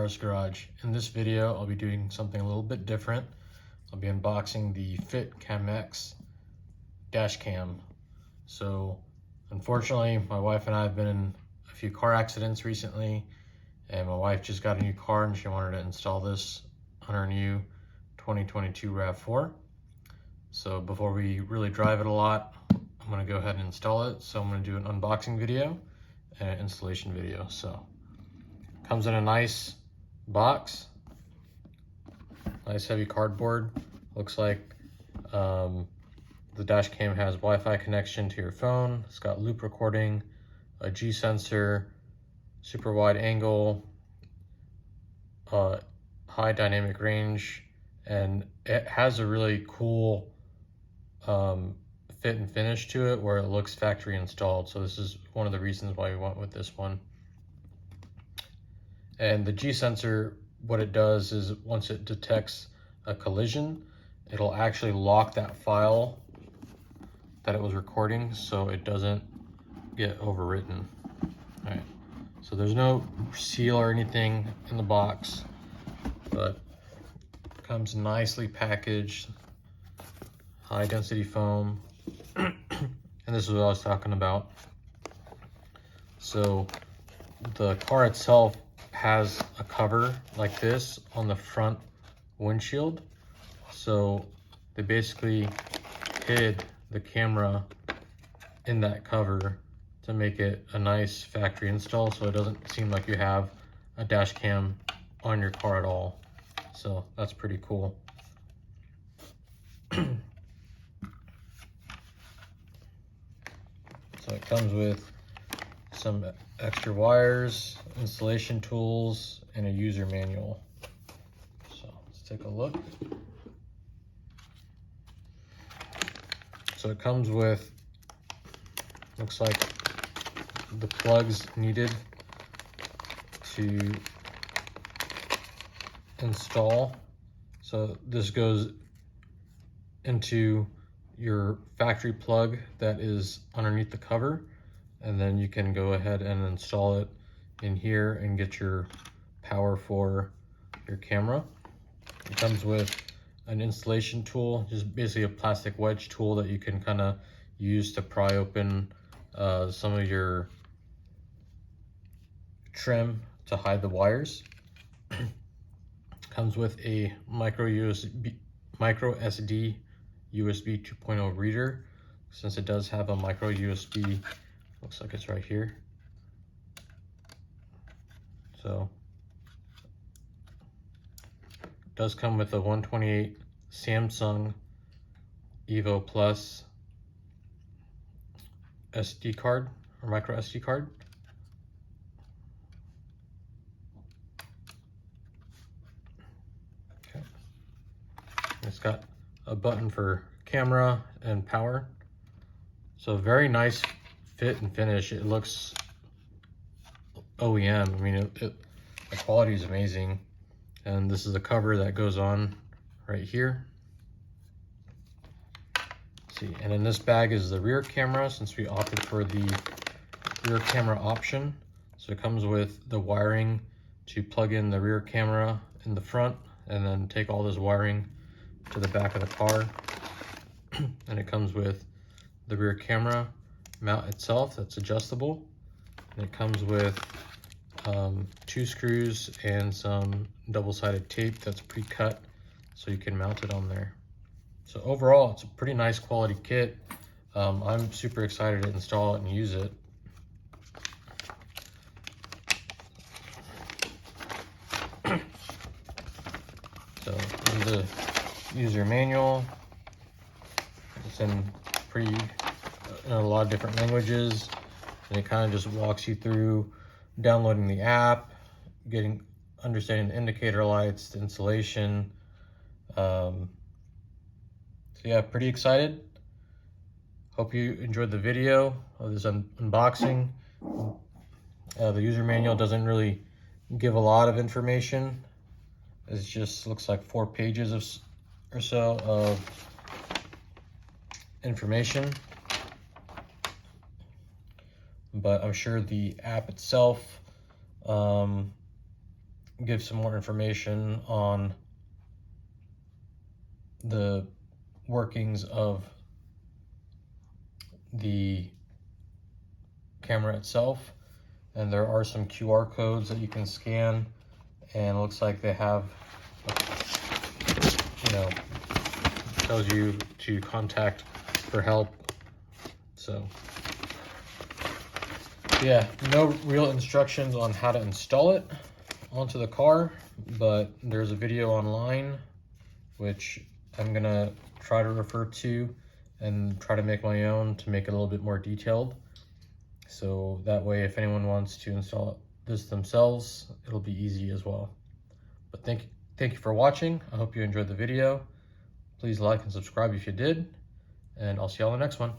Car's Garage. In this video, I'll be doing something a little bit different. I'll be unboxing the Fitcamx Dashcam. So, unfortunately, my wife and I have been in a few car accidents recently, and my wife just got a new car and she wanted to install this on her new 2022 RAV4. So before we really drive it a lot, I'm going to go ahead and install it. So I'm going to do an unboxing video and an installation video. So comes in a nice box, nice heavy cardboard. Looks like the Dashcam has Wi-Fi connection to your phone. It's got loop recording, a G sensor, super wide angle, high dynamic range, and it has a really cool fit and finish to it where it looks factory installed. So this is one of the reasons why we went with this one. And the G sensor, what it does is once it detects a collision, it'll actually lock that file that it was recording so it doesn't get overwritten. All right, so there's no seal or anything in the box, but it comes nicely packaged, high density foam. And this is what I was talking about. So the car itself has a cover like this on the front windshield. So they basically hid the camera in that cover to make it a nice factory install, so it doesn't seem like you have a dash cam on your car at all. So that's pretty cool. So it comes with some extra wires, installation tools, and a user manual. So let's take a look. So it comes with, looks like the plugs needed to install. So this goes into your factory plug that is underneath the cover, and then you can go ahead and install it in here and get your power for your camera. It comes with an installation tool, just basically a plastic wedge tool that you can kind of use to pry open some of your trim to hide the wires. Comes with a micro SD USB 2.0 reader, since it does have a micro USB. Looks like it's right here. So it does come with a 128 Samsung Evo Plus SD card or micro SD card. Okay. It's got a button for camera and power. So very nice fit and finish. It looks OEM. I mean, the quality is amazing. And this is a cover that goes on right here. Let's see, and in this bag is the rear camera, since we opted for the rear camera option. So it comes with the wiring to plug in the rear camera in the front, and then take all this wiring to the back of the car. And it comes with the rear camera mount itself that's adjustable, and it comes with 2 screws and some double-sided tape that's pre-cut so you can mount it on there. So overall, it's a pretty nice quality kit. I'm super excited to install it and use it. So this is the user manual. It's in a lot of different languages, and it kind of just walks you through downloading the app, understanding the indicator lights, the installation. So yeah, pretty excited. Hope you enjoyed the video of this unboxing. The user manual doesn't really give a lot of information. It just looks like 4 pages or so of information. But I'm sure the app itself give some more information on the workings of the camera itself. And there are some QR codes that you can scan, and it looks like they have, tells you to contact for help. So yeah, no real instructions on how to install it onto the car, but there's a video online which I'm gonna try to refer to and try to make my own to make it a little bit more detailed. So that way, if anyone wants to install this themselves, it'll be easy as well. But thank you for watching. I hope you enjoyed the video. Please like and subscribe if you did, and I'll see you all in the next one.